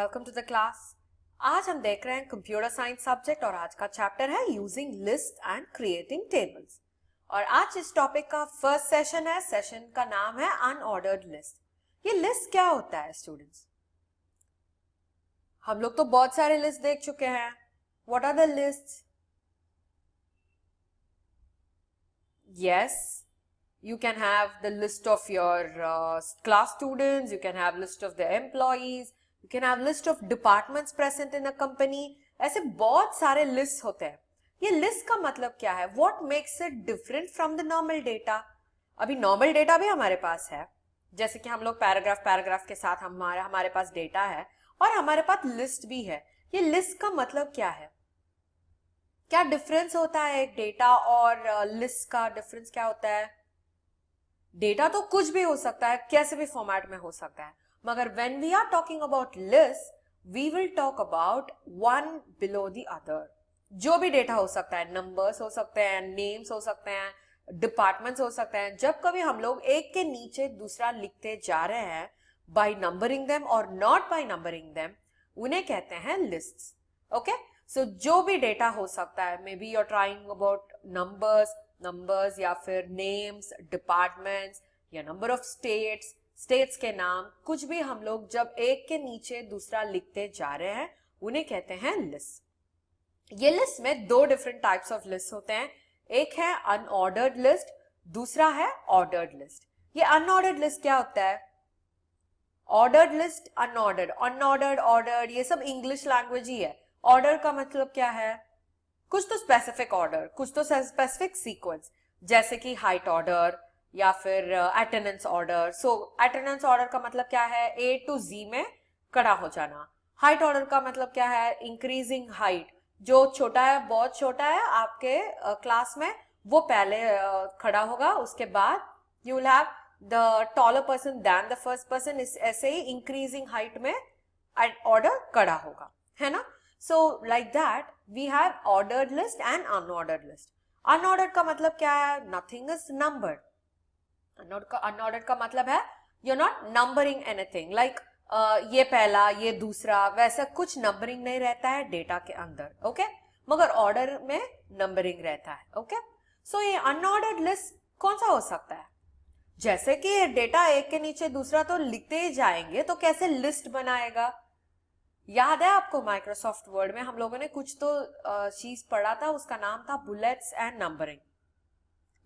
Welcome to the class. आज हम देख रहे हैं कंप्यूटर साइंस सब्जेक्ट और आज का चैप्टर है using list and creating tables. और आज इस टॉपिक का फर्स्ट सेशन है। सेशन का नाम है अनऑर्डर्ड लिस्ट। ये लिस्ट क्या होता है स्टूडेंट्स? हम लोग तो बहुत सारे लिस्ट देख चुके हैं। What are the lists? Yes, you can have the list of your class students, you can have list of the employees, you can have list of departments present in a company. ऐसे बहुत सारे list होते हैं। ये list का मतलब क्या है? What makes it different from the normal data? अभी नॉर्मल डेटा भी हमारे पास है, जैसे कि हम लोग पैराग्राफ के साथ हमारे पास डेटा है और हमारे पास लिस्ट भी है। ये लिस्ट का मतलब क्या है? क्या डिफरेंस होता है एक डेटा और लिस्ट का? डिफरेंस क्या होता है? डेटा तो कुछ भी हो सकता है, कैसे भी फॉर्मेट में हो सकता है, मगर when we are talking about list we will talk about one below the other. जो भी डेटा हो सकता है, नंबर्स हो सकते हैं, नेम्स हो सकते हैं, डिपार्टमेंट्स हो सकते हैं, जब कभी हम लोग एक के नीचे दूसरा लिखते जा रहे हैं बाय नंबरिंग देम और नॉट बाय नंबरिंग देम, उन्हें कहते हैं लिस्ट्स। ओके, सो जो भी डेटा हो सकता है, maybe you are trying about numbers या फिर नेम्स, डिपार्टमेंट्स या नंबर ऑफ स्टेट्स के नाम, कुछ भी हम लोग जब एक के नीचे दूसरा लिखते जा रहे हैं उन्हें कहते हैं लिस्ट। ये लिस्ट में दो डिफरेंट टाइप्स ऑफ लिस्ट होते हैं। एक है अनऑर्डर्ड लिस्ट, दूसरा है ऑर्डर्ड लिस्ट। ये अनऑर्डर्ड लिस्ट क्या होता है? ऑर्डर्ड लिस्ट, अनऑर्डर्ड, ऑर्डर्ड, ये सब इंग्लिश लैंग्वेज ही है। ऑर्डर का मतलब क्या है? कुछ तो स्पेसिफिक ऑर्डर, कुछ तो स्पेसिफिक सीक्वेंस, जैसे कि हाइट ऑर्डर या फिर अटेंडेंस ऑर्डर। सो अटेंडेंस ऑर्डर का मतलब क्या है? ए टू जी में खड़ा हो जाना। हाइट ऑर्डर का मतलब क्या है? इंक्रीजिंग हाइट, जो छोटा है, बहुत छोटा है आपके क्लास में, वो पहले खड़ा होगा, उसके बाद you will have the taller person than the first person. ऐसे ही इंक्रीजिंग हाइट में ऑर्डर खड़ा होगा, है ना? So like that we have ordered list and unordered list. Unordered का मतलब क्या है? Nothing is numbered. Unordered का मतलब है you're not numbering anything. Like ये पहला, ये दूसरा, वैसा कुछ नंबरिंग नहीं रहता है डेटा के अंदर। ओके, मगर ऑर्डर में नंबरिंग रहता है। ओके, सो ये अनऑर्डर्ड लिस्ट कौन सा हो सकता है? जैसे कि डेटा एक के नीचे दूसरा तो लिखते ही जाएंगे, तो कैसे लिस्ट बनाएगा? याद है आपको माइक्रोसॉफ्ट वर्ड में हम लोगों ने कुछ तो चीज पढ़ा था, उसका नाम था बुलेट्स एंड नंबरिंग।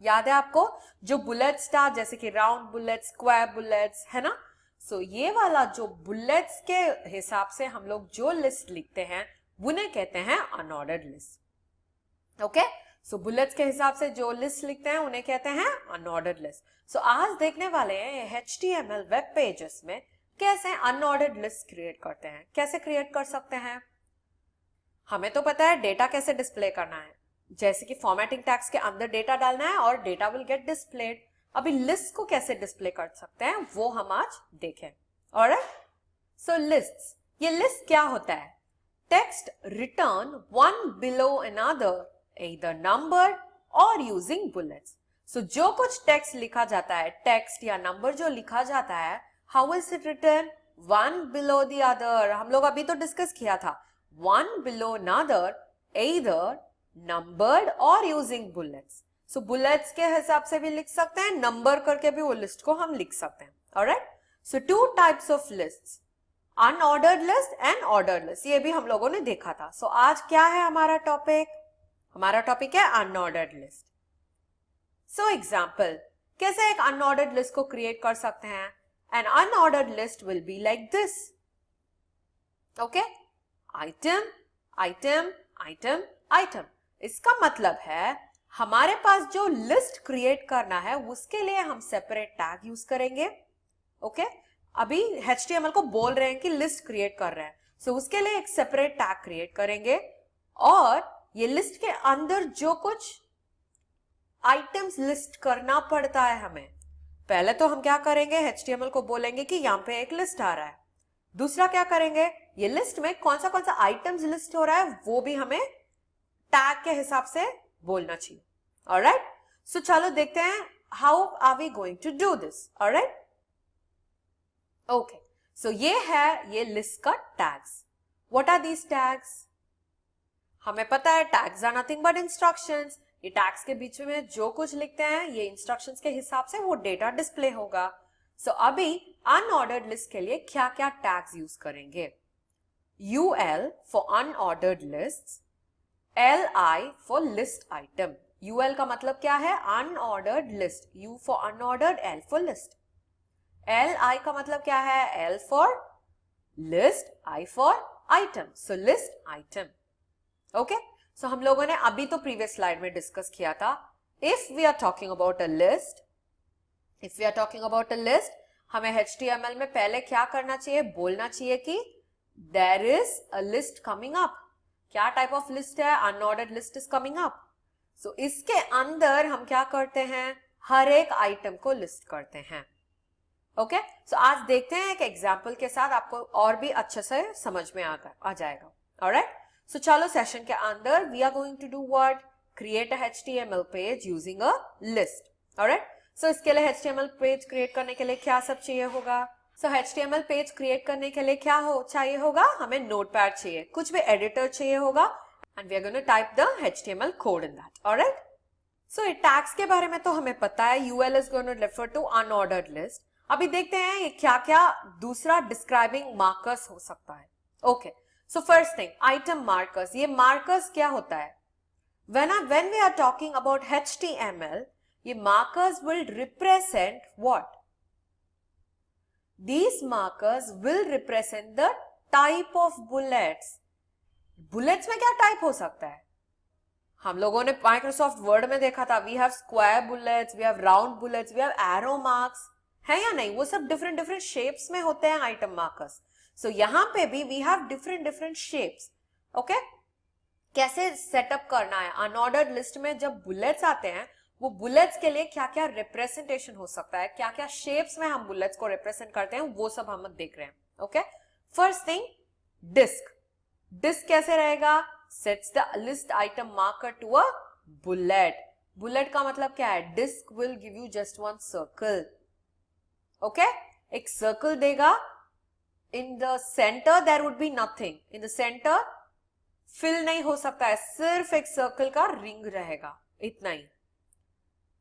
याद है आपको? जो बुलेट्स था, जैसे कि राउंड बुलेट्स, स्क्वायर बुलेट्स, है ना? सो ये वाला जो बुलेट्स के हिसाब से हम लोग जो लिस्ट लिखते हैं उन्हें कहते हैं अनऑर्डर्ड लिस्ट। ओके, सो बुलेट्स के हिसाब से जो लिस्ट लिखते हैं उन्हें कहते हैं अनऑर्डर्ड लिस्ट। सो आज देखने वाले हैं HTML वेब पेजेस में कैसे अनऑर्डर्ड लिस्ट क्रिएट करते हैं। कैसे क्रिएट कर सकते हैं? हमें तो पता है डेटा कैसे डिस्प्ले करना है, जैसे कि फॉर्मेटिंग टैग्स के अंदर डेटा डालना है और डेटा विल गेट डिस्प्लेड। अभी लिस्ट को कैसे डिस्प्ले कर सकते हैं वो हम आज देखें। ऑलराइट, सो लिस्ट्स, ये लिस्ट क्या होता है? Text return one below another, either number और यूजिंग बुलेट्स। सो जो कुछ टेक्स्ट लिखा जाता है, टेक्स्ट या नंबर जो लिखा जाता है, how is it written? One below the other. हम लोग अभी तो डिस्कस किया था, one below another, either numbered or using bullets. So bullets के हिसाब से भी लिख सकते हैं, नंबर करके भी वो लिस्ट को हम लिख सकते हैं। Alright? So two types of lists, unordered list and ordered list. ये भी हम लोगों ने देखा था। So आज क्या है हमारा टॉपिक? हमारा टॉपिक है unordered list. So example, कैसे एक unordered list को क्रिएट कर सकते हैं? An unordered list will be like this. Okay? Item, item, item, item. इसका मतलब है हमारे पास जो लिस्ट क्रिएट करना है उसके लिए हम सेपरेट टैग यूज करेंगे। ओके, अभी HTML को बोल रहे हैं कि लिस्ट क्रिएट कर रहे हैं, सो उसके लिए एक सेपरेट टैग क्रिएट करेंगे और ये लिस्ट के अंदर जो कुछ आइटम्स लिस्ट करना पड़ता है हमें, पहले तो हम क्या करेंगे? HTML को बोलेंगे कि यहाँ पे एक लिस्ट आ रहा है। दूसरा क्या करेंगे? ये लिस्ट में कौन सा आइटम्स लिस्ट हो रहा है वो भी हमें टैग के हिसाब से बोलना चाहिए। ऑलराइट, सो चलो देखते हैं how are we going to do this. Alright, okay, so ये है ये लिस्ट का tags. What are these tags? हमें पता है tags are nothing but instructions. ये टैग्स के बीच में जो कुछ लिखते हैं ये इंस्ट्रक्शंस के हिसाब से वो डेटा डिस्प्ले होगा. सो अभी अनऑर्डर्ड लिस्ट के लिए क्या क्या टैग्स यूज करेंगे? UL for unordered lists, LI for list item. UL का मतलब क्या है? Unordered list. U for unordered, L for list. LI का मतलब क्या है? L for list, I for item. So list item. Okay, so हम लोगों ने अभी तो प्रीवियस स्लाइड में डिस्कस किया था. If we are talking about a list, हमें HTML में पहले क्या करना चाहिए? बोलना चाहिए कि there is a list coming up. क्या टाइप ऑफ लिस्ट है? Unordered list is coming up. So इसके अंदर हम क्या करते हैं? हर एक आइटम को लिस्ट करते हैं. ओके, सो आज देखते हैं एक एग्जाम्पल के साथ, आपको और भी अच्छे से समझ में आ जाएगा. ऑलराइट, सो चलो सेशन के अंदर we are going to do what? Create a HTML page using a list. Alright, so इसके लिए HTML पेज क्रिएट करने के लिए क्या सब चाहिए होगा? सो HTML पेज क्रिएट करने के लिए क्या चाहिए होगा? हमें नोटपैड चाहिए, कुछ भी एडिटर चाहिए होगा, and we are going to type the HTML code in that. Alright, so tags के बारे में तो हमें पता है. UL is going to refer to unordered list. अभी देखते हैं ये क्या क्या दूसरा डिस्क्राइबिंग मार्कर्स हो सकता है. Okay, so first thing, item markers. ये मार्कर्स क्या होता है? when we are talking about HTML, ये markers will represent what? These markers will represent the type of bullets. bullets में क्या टाइप हो सकता है? हम लोगों ने माइक्रोसॉफ्ट वर्ड में देखा था, we have square bullets, we have round bullets, we have arrow marks, है या नहीं? वो सब डिफरेंट डिफरेंट शेप्स में होते हैं आइटम मार्कर्स. सो यहां पे भी we have different different shapes. Okay, कैसे सेटअप करना है? अनऑर्डर्ड लिस्ट में जब बुलेट्स आते हैं, वो बुलेट्स के लिए क्या क्या रिप्रेजेंटेशन हो सकता है, क्या क्या शेप्स में हम बुलेट्स को रिप्रेजेंट करते हैं, वो सब हम देख रहे हैं. Okay, first thing, disc. Disc कैसे रहेगा? Sets the list item marker to a bullet. Bullet का मतलब क्या है? Disc will give you just one circle. Okay, एक सर्कल देगा. In the centre there would be nothing. In the centre fill नहीं हो सकता है, सिर्फ एक सर्कल का रिंग रहेगा, इतना ही.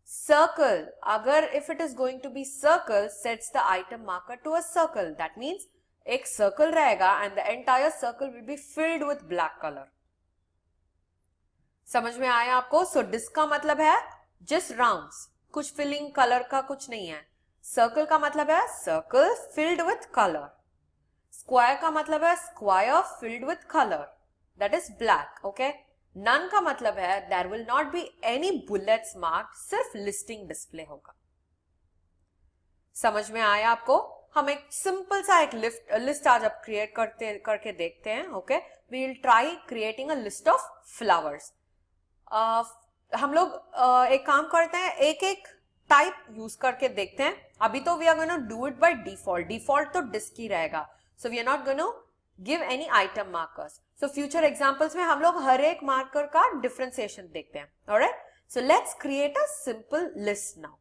सर्कल, अगर if it is going to be circle, sets the item marker to a circle. That means एक सर्कल रहेगा and the entire circle will be filled with black colour. समझ में आया आपको? सो डिस्क का मतलब है जस्ट राउंड्स, कुछ फिलिंग कलर का कुछ नहीं है. सर्कल का मतलब है circle filled with colour. Square का मतलब है square filled with colour, that is black. okay, none का मतलब है there will not be any bullets marked, सिर्फ लिस्टिंग डिस्प्ले होगा. समझ में आया आपको? हम एक सिंपल सा एक लिस्ट आज आप क्रिएट करके देखते हैं. Okay, we will try creating a list of flowers. हम लोग एक काम करते हैं, एक एक टाइप यूज करके देखते हैं. अभी तो we are going to do it by default. Default तो डिस्क ही रहेगा. So we are not going to give any item markers. So future examples में हम लोग हर एक मार्कर का डिफरेंशिएशन देखते हैं. Alright, so let's create a simple list now.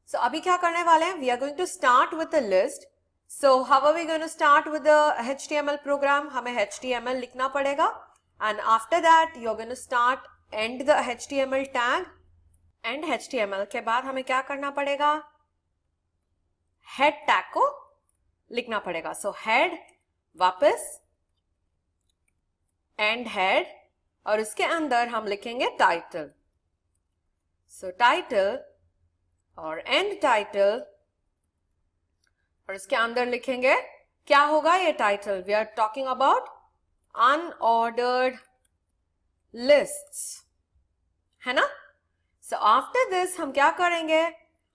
So अभी क्या करने वाले हैं? We are going to start with a list. So how are we going to start with the HTML program? हमें HTML लिखना पड़ेगा and after that you are going to start and the HTML tag. And HTML के बाद हमें क्या करना पड़ेगा? Head tag को लिखना पड़ेगा. सो हेड, वापस एंड हेड, और इसके अंदर हम लिखेंगे टाइटल. सो टाइटल और एंड टाइटल, और इसके अंदर लिखेंगे क्या होगा? ये title. We are talking about unordered lists, है ना? सो आफ्टर दिस हम क्या करेंगे?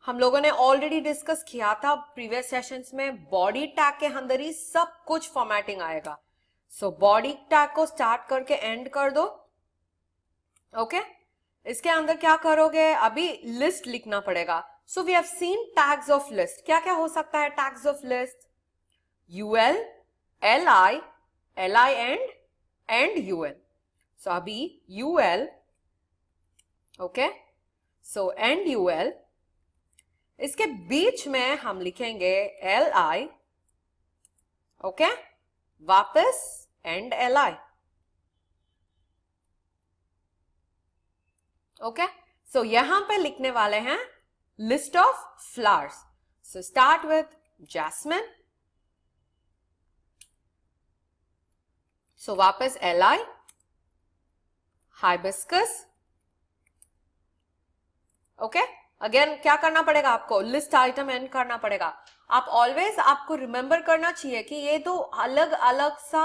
हम लोगों ने ऑलरेडी डिस्कस किया था प्रीवियस सेशंस में, बॉडी टैग के अंदर ही सब कुछ फॉर्मेटिंग आएगा. सो बॉडी टैग को स्टार्ट करके एंड कर दो. ओके, इसके अंदर क्या करोगे? अभी लिस्ट लिखना पड़ेगा. So we have seen tags of list. क्या क्या हो सकता है tags of list? UL, LI, LI and UL. So अभी UL, okay, so and UL, इसके बीच में हम लिखेंगे LI ओके वापस and L I. Okay so यहां पे लिखने वाले हैं list of flowers. So start with jasmine. So वापस L I. Hibiscus. Okay again क्या करना पड़ेगा आपको, लिस्ट आइटम एंड करना पड़ेगा. आप ऑलवेज आपको रिमेंबर करना चाहिए कि ये तो अलग अलग सा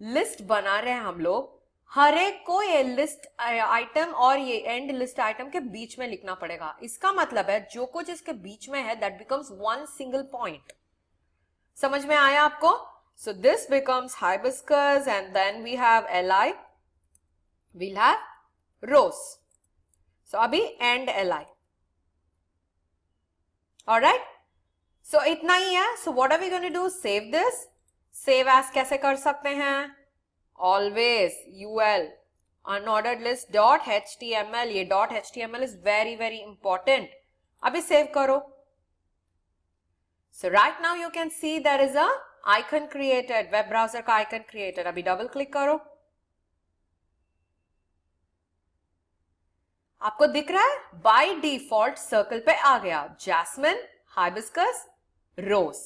लिस्ट बना रहे हैं हम लोग. हर एक को ये लिस्ट आइटम और ये एंड लिस्ट आइटम के बीच में लिखना पड़ेगा. इसका मतलब है जो कुछ इसके बीच में है that becomes one single point. समझ में आया आपको? So this becomes hibiscus and then we have L I, we'll have rose. So अभी एंड एलाई. ऑलराइट सो इतना ही है. So what are we going to do, save this. Save as कैसे कर सकते हैं, always ul unordered list dot html. ये dot html is very very important. अभी सेव करो. So right now you can see there is a icon created, web browser का icon created. अभी double click करो. आपको दिख रहा है बाय डिफॉल्ट सर्कल पे आ गया जैस्मिन, हाइबिस्कस, रोज,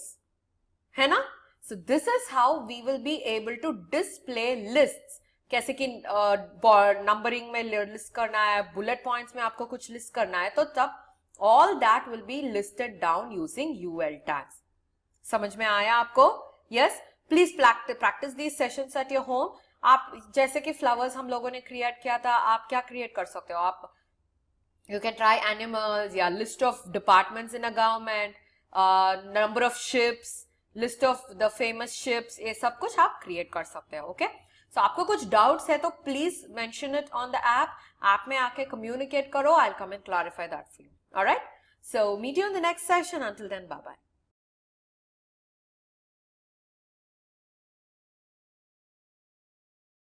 है ना. So this is how we will be able to display lists. कैसे कि नंबरिंग में लिस्ट करना है, बुलेट पॉइंट्स में आपको कुछ लिस्ट करना है, तो तब all that will be listed down using UL tags. समझ में आया आपको? Yes, please practice these sessions at your home. आप जैसे कि फ्लावर्स हम लोगों ने क्रिएट किया था, आप क्या क्रिएट कर सकते हो, आप you can try animals या list of departments in a government, number of ships, list of the famous ships, ये सब कुछ आप क्रिएट कर सकते हो. ओके सो आपको कुछ डाउट्स है तो please mention it on the app में आके कम्युनिकेट करो. I will come and clarify that for you. Alright so meet you in the next session. Until then bye bye.